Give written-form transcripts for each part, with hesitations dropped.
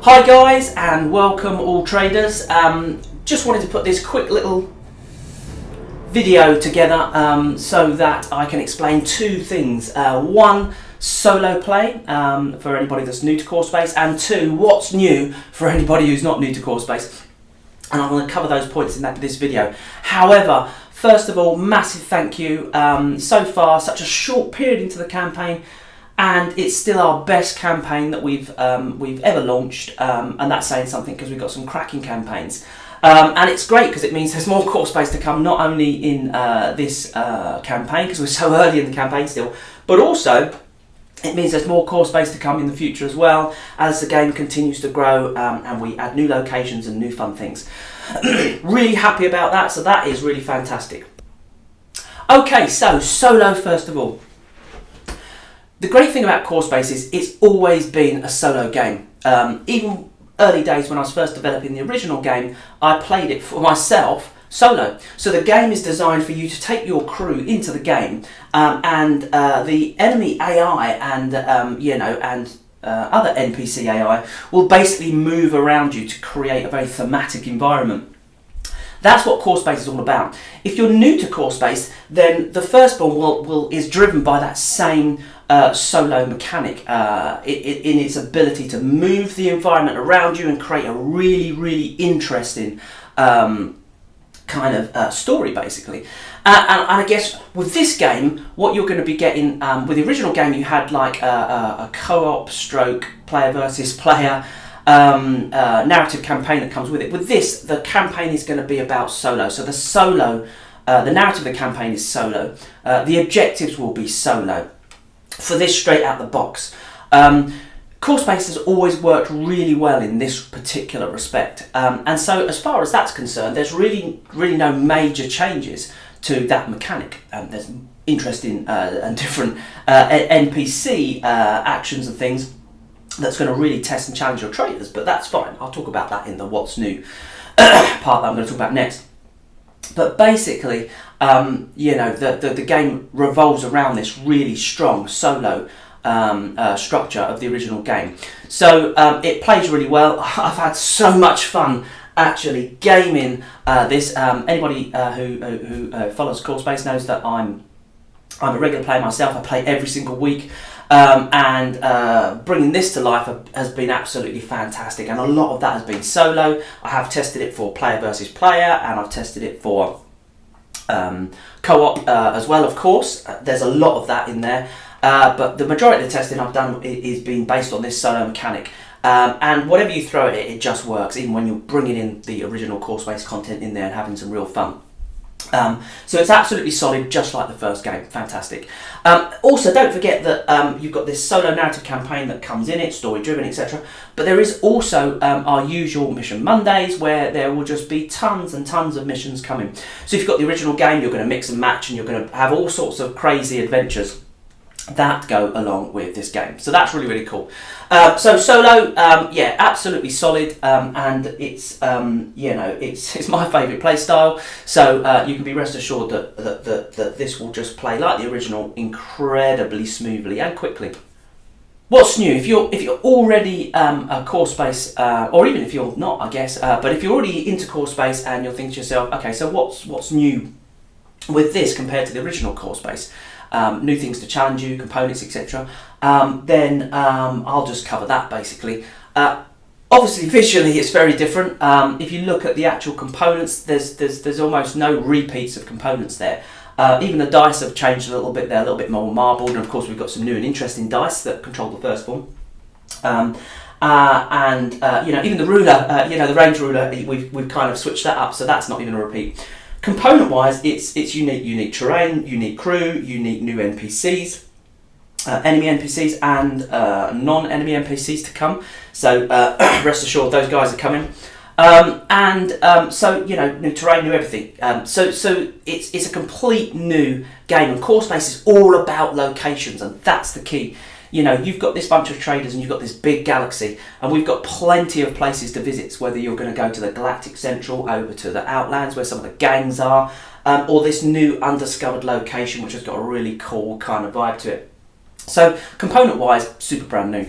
Hi guys, and welcome all traders. Just wanted to put this quick little video together so that I can explain two things. One, solo play for anybody that's new to Core Space, and two, what's new for anybody who's not new to Core Space. And I'm going to cover those points in this video. However, first of all, massive thank you. So far, such a short period into the campaign, and it's still our best campaign that we've ever launched, and that's saying something because we've got some cracking campaigns. And it's great because it means there's more Core Space to come, not only in this campaign, because we're so early in the campaign still, but also it means there's more Core Space to come in the future as well, as the game continues to grow and we add new locations and new fun things. Really happy about that, so that is really fantastic. Okay, so solo first of all. The great thing about Core Space is it's always been a solo game. Even early days when I was first developing the original game, I played it for myself solo. So the game is designed for you to take your crew into the game, and the enemy AI and other NPC AI will basically move around you to create a very thematic environment. That's what Core Space is all about. If you're new to Core Space, then the Firstborn is driven by that same solo mechanic in its ability to move the environment around you and create a really, really interesting kind of story, basically. And I guess with this game, what you're going to be getting, with the original game, you had like a co-op stroke player versus player narrative campaign that comes with it. With this, the campaign is going to be about solo. So the narrative of the campaign is solo. The objectives will be solo. For this, straight out the box. Core Space has always worked really well in this particular respect, and so as far as that's concerned, there's really no major changes to that mechanic. There's interesting and different NPC actions and things that's going to really test and challenge your traders, but that's fine. I'll talk about that in the what's new part that I'm going to talk about next. But basically, the game revolves around this really strong solo structure of the original game. So it plays really well. I've had so much fun actually gaming this. Anybody who follows Core Space knows that I'm a regular player myself. I play every single week. And bringing this to life has been absolutely fantastic, and a lot of that has been solo. I have tested it for player versus player, and I've tested it for co-op as well, of course. There's a lot of that in there, but the majority of the testing I've done is been based on this solo mechanic, and whatever you throw at it, it just works, even when you're bringing in the original Core Space content in there and having some real fun. So it's absolutely solid, just like the first game. Fantastic. Also, don't forget that you've got this solo narrative campaign that comes in it, story driven, etc. But there is also our usual Mission Mondays, where there will just be tons and tons of missions coming. So if you've got the original game, you're going to mix and match, and you're going to have all sorts of crazy adventures that go along with this game. So that's really, really cool. So solo, yeah, absolutely solid, and it's it's my favourite play style. So you can be rest assured that this will just play like the original incredibly smoothly and quickly. What's new? If you're already a Core Space, or even if you're not, I guess, but if you're already into Core Space and you're thinking to yourself, okay, so what's new with this compared to the original Core Space? New things to challenge you, components, etc. Then I'll just cover that basically. Obviously, visually, it's very different. If you look at the actual components, there's almost no repeats of components there. Even the dice have changed a little bit. They're a little bit more marbled, and of course, we've got some new and interesting dice that control the Firstborn. Even the ruler, the range ruler, we've kind of switched that up, so that's not even a repeat. Component-wise, it's unique terrain, unique crew, unique new NPCs, enemy NPCs, and non-enemy NPCs to come. So rest assured, those guys are coming. So new terrain, new everything. So it's a complete new game, and Core Space is all about locations, and that's the key. You've got this bunch of traders and you've got this big galaxy, and we've got plenty of places to visit, whether you're going to go to the Galactic Central, over to the Outlands where some of the gangs are, or this new undiscovered location which has got a really cool kind of vibe to it. So component wise, super brand new.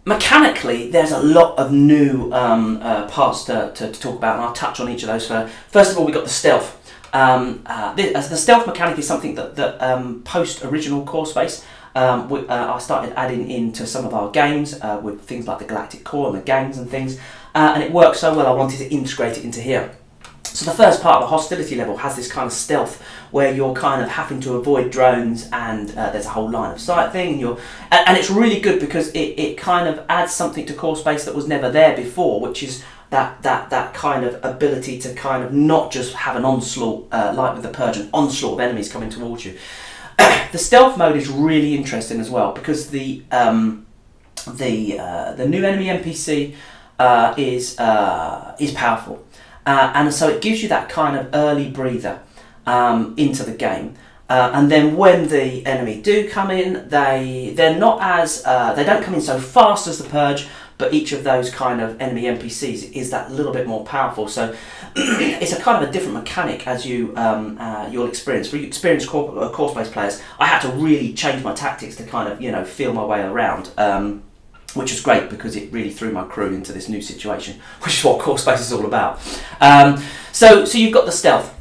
Mechanically, there's a lot of new parts to talk about, and I'll touch on each of those. First of all, we've got the stealth. The stealth mechanic is something that post original core space, I started adding into some of our games with things like the Galactic Core and the gangs and things, and it worked so well I wanted to integrate it into here. So the first part of the hostility level has this kind of stealth where you're kind of having to avoid drones, and there's a whole line of sight thing, and it's really good because it kind of adds something to core space that was never there before, which is that kind of ability to kind of not just have an onslaught like with the Purge, an onslaught of enemies coming towards you. The stealth mode is really interesting as well because the new enemy NPC is powerful. And so it gives you that kind of early breather into the game, and then when the enemy do come in, they're not as they don't come in so fast as the Purge, but each of those kind of enemy NPCs is that little bit more powerful. So it's a kind of a different mechanic as you'll experience. For you experienced core space players, I had to really change my tactics to kind of feel my way around. Which was great because it really threw my crew into this new situation, which is what core space is all about. So you've got the stealth.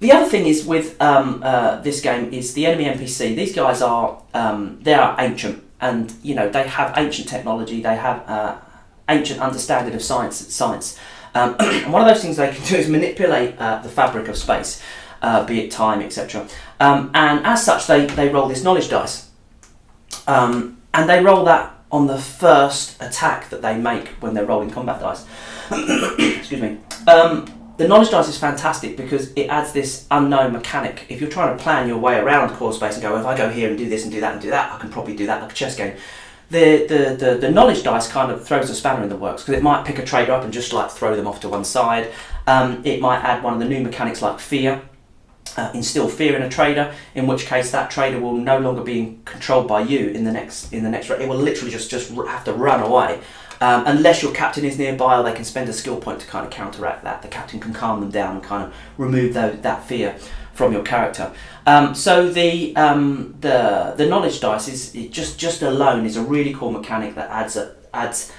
The other thing is with this game is the enemy NPC. These guys are they are ancient, and they have ancient technology. They have ancient understanding of science. And one of those things they can do is manipulate the fabric of space, be it time, etc. And as such, they roll this knowledge dice. And they roll that on the first attack that they make when they're rolling combat dice. Excuse me. The knowledge dice is fantastic because it adds this unknown mechanic. If you're trying to plan your way around core space and go, if I go here and do this and do that and do that, I can probably do that like a chess game. The knowledge dice kind of throws a spanner in the works because it might pick a trader up and just like throw them off to one side. It might add one of the new mechanics like fear. Instill fear in a trader, in which case that trader will no longer be controlled by you in the next round. It will literally just have to run away, unless your captain is nearby, or they can spend a skill point to kind of counteract that. The captain can calm them down and kind of remove that fear from your character. So the knowledge dice is just alone is a really cool mechanic that adds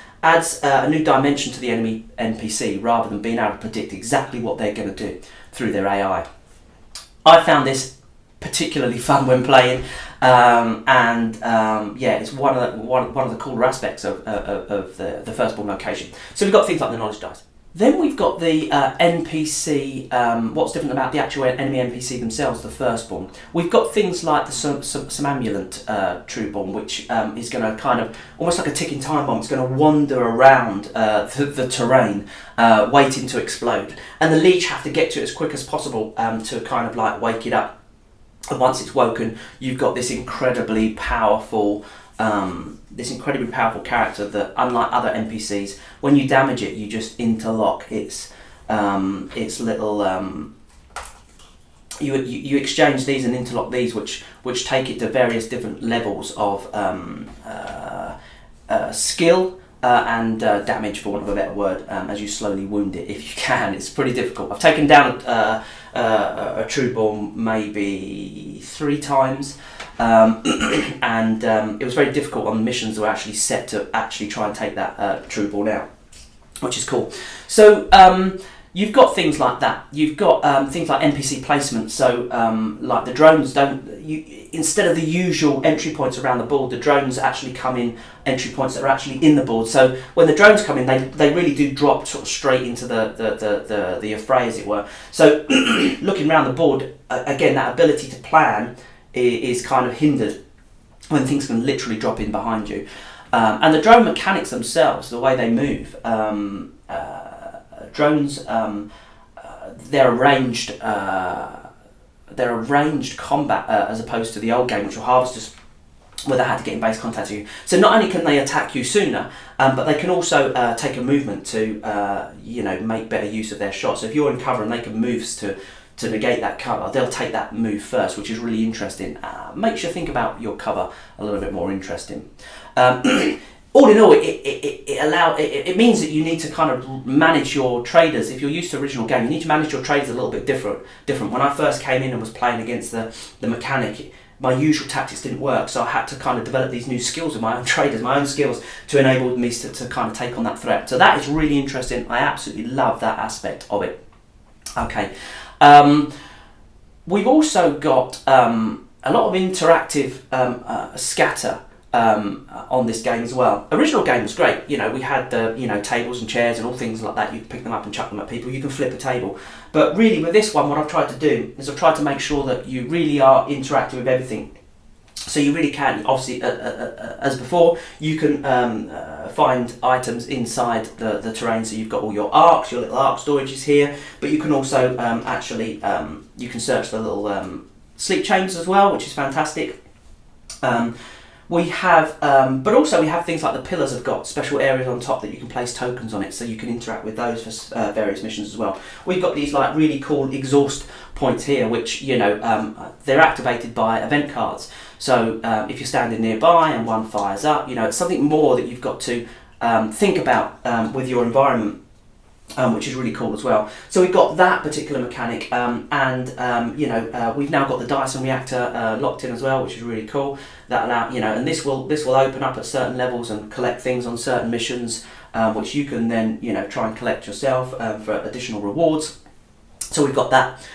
a new dimension to the enemy NPC rather than being able to predict exactly what they're going to do through their AI. I found this particularly fun when playing, it's one of the cooler aspects of the Firstborn location. So we've got things like the knowledge dice. Then we've got the NPC. What's different about the actual enemy NPC themselves, the Firstborn? We've got things like the somnambulant Trueborn, which is going to kind of almost like a ticking time bomb. It's going to wander around the terrain, waiting to explode, and the leech have to get to it as quick as possible to kind of like wake it up. And once it's woken, you've got this incredibly powerful character that, unlike other NPCs, when you damage it, you just interlock its little. You exchange these and interlock these, which take it to various different levels of skill and damage, for want of a better word, as you slowly wound it if you can. It's pretty difficult. I've taken down a Trueborn maybe 3 times. And it was very difficult on the missions that were actually set to actually try and take that Trueborn out, which is cool. So you've got things like that. You've got things like NPC placement. So like the drones instead of the usual entry points around the board, the drones actually come in entry points that are actually in the board. So when the drones come in, they really do drop sort of straight into the affray, as it were. So looking around the board, again, that ability to plan is kind of hindered when things can literally drop in behind you. And the drone mechanics themselves, the way they move, drones, they're ranged combat as opposed to the old game, which were harvesters, where they had to get in base contact with you. So not only can they attack you sooner, but they can also take a movement to make better use of their shot. So if you're in cover and they can move to negate that cover, they'll take that move first, which is really interesting. Makes you think about your cover a little bit more interesting. All in all, it means that you need to kind of manage your traders. If you're used to original game, you need to manage your traders a little bit different. When I first came in and was playing against the mechanic, my usual tactics didn't work, so I had to kind of develop these new skills with my own traders, my own skills, to enable me to kind of take on that threat. So that is really interesting. I absolutely love that aspect of it. Okay, we've also got a lot of interactive scatter on this game as well. Original game was great. You know, we had the tables and chairs and all things like that. You can pick them up and chuck them at people. You can flip a table. But really, with this one, what I've tried to do is I've tried to make sure that you really are interacting with everything. So you really can, obviously, as before, you can find items inside the terrain. So you've got all your arcs, your little arc storages here. But you can also actually you can search the little sleep chambers as well, which is fantastic. We have, but also we have things like the pillars have got special areas on top that you can place tokens on it, so you can interact with those for various missions as well. We've got these like really cool exhaust points here, which they're activated by event cards. So if you're standing nearby and one fires up, it's something more that you've got to think about with your environment. Which is really cool as well. So we've got that particular mechanic, we've now got the Dyson reactor locked in as well, which is really cool. That allow and this will open up at certain levels and collect things on certain missions, which you can then try and collect yourself for additional rewards. So we've got that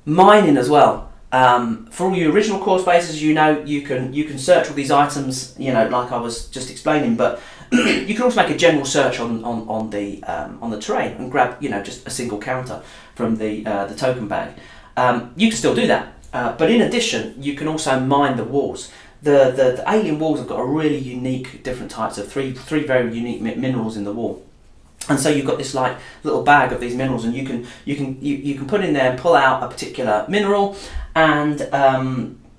mining as well. For all your original core spaces, you can search all these items, like I was just explaining, but you can also make a general search on the terrain and grab just a single counter from the token bag. You can still do that, but in addition, you can also mine the walls. The alien walls have got a really unique, different types of three very unique minerals in the wall. And so you've got this like little bag of these minerals, and you can put in there and pull out a particular mineral, and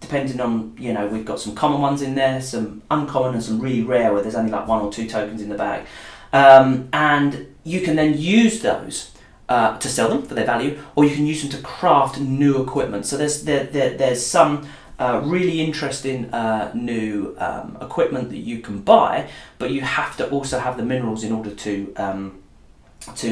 depending on we've got some common ones in there, some uncommon, and some really rare where there's only like 1 or 2 tokens in the bag, and you can then use those to sell them for their value, or you can use them to craft new equipment. So there's some really interesting new equipment that you can buy, but you have to also have the minerals in order to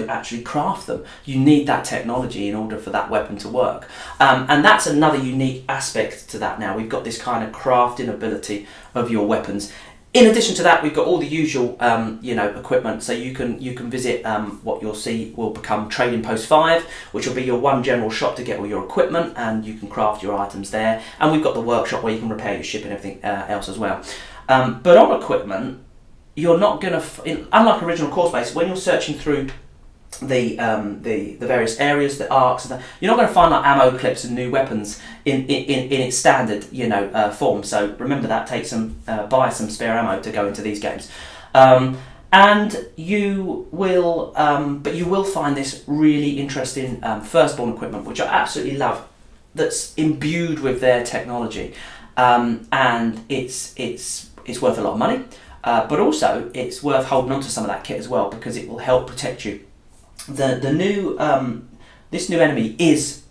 actually craft them. You need that technology in order for that weapon to work, and that's another unique aspect to that. Now we've got this kind of crafting ability of your weapons. In addition to that, we've got all the usual equipment. So you can visit what you'll see will become Trading Post 5, which will be your one general shop to get all your equipment, and you can craft your items there. And we've got the workshop where you can repair your ship and everything else as well. But on equipment, you're not going to, unlike original core space, when you're searching through the various areas, the arcs, you're not going to find like ammo clips and new weapons in its standard form. So remember that, buy some spare ammo to go into these games, and you will find this really interesting Firstborn equipment, which I absolutely love, that's imbued with their technology, and it's worth a lot of money, but also it's worth holding on to some of that kit as well, because it will help protect you. The new this new enemy is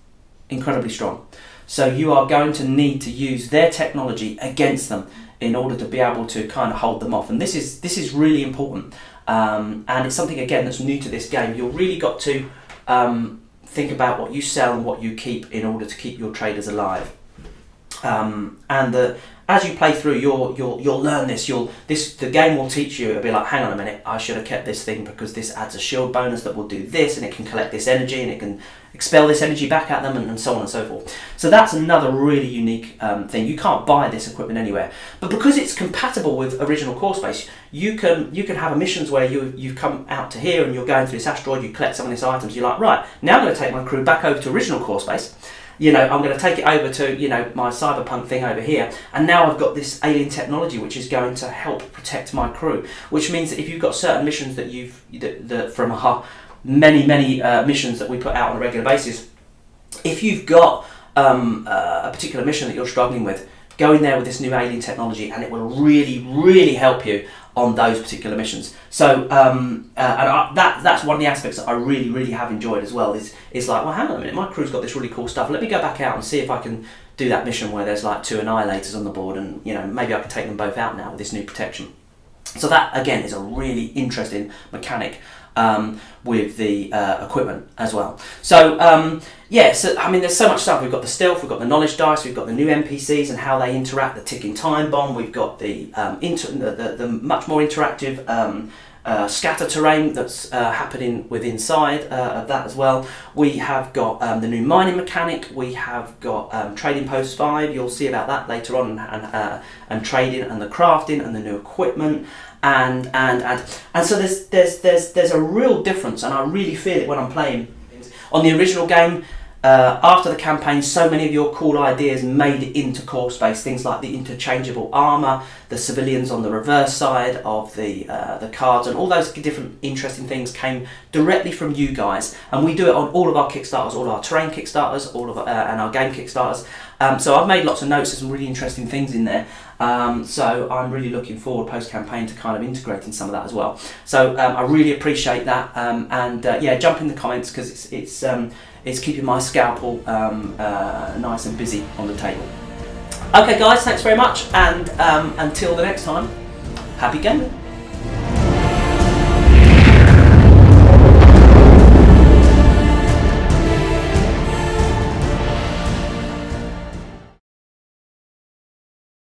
incredibly strong, so you are going to need to use their technology against them in order to be able to kind of hold them off. And this is really important, and it's something again that's new to this game. You've really got to think about what you sell and what you keep in order to keep your traders alive. As you play through, you'll learn this. The game will teach you. It'll be like, hang on a minute, I should have kept this thing because this adds a shield bonus that will do this, and it can collect this energy, and it can expel this energy back at them, and so on and so forth. So that's another really unique thing. You can't buy this equipment anywhere, but because it's compatible with original core space, you can have missions where you've come out to here and you're going through this asteroid. You collect some of these items. You're like, right, now I'm going to take my crew back over to original core space. I'm going to take it over to, my cyberpunk thing over here, and now I've got this alien technology which is going to help protect my crew. Which means that if you've got certain missions that from our many missions that we put out on a regular basis, if you've got a particular mission that you're struggling with, go in there with this new alien technology, and it will really help you on those particular missions. So that's one of the aspects that I really have enjoyed as well, is like, well, hang on a minute, my crew's got this really cool stuff, let me go back out and see if I can do that mission where there's like 2 annihilators on the board, and maybe I can take them both out now with this new protection. So that again is a really interesting mechanic with the equipment as well. So yeah, so I mean, there's so much stuff. We've got the stealth, we've got the knowledge dice, we've got the new NPCs and how they interact, the ticking time bomb. We've got the much more interactive scatter terrain that's happening within inside of that as well. We have got the new mining mechanic. We have got Trading Post 5. You'll see about that later on, and trading and the crafting and the new equipment. And so there's a real difference, and I really feel it when I'm playing. On the original game, after the campaign, so many of your cool ideas made it into core space. Things like the interchangeable armor, the civilians on the reverse side of the cards, and all those different interesting things came directly from you guys. And we do it on all of our Kickstarters, all of our terrain Kickstarters, and our game Kickstarters. So I've made lots of notes. There's some really interesting things in there. So I'm really looking forward post-campaign to kind of integrating some of that as well. So I really appreciate that, yeah, jump in the comments, because it's keeping my scalpel nice and busy on the table. Okay guys, thanks very much, and until the next time, happy gaming.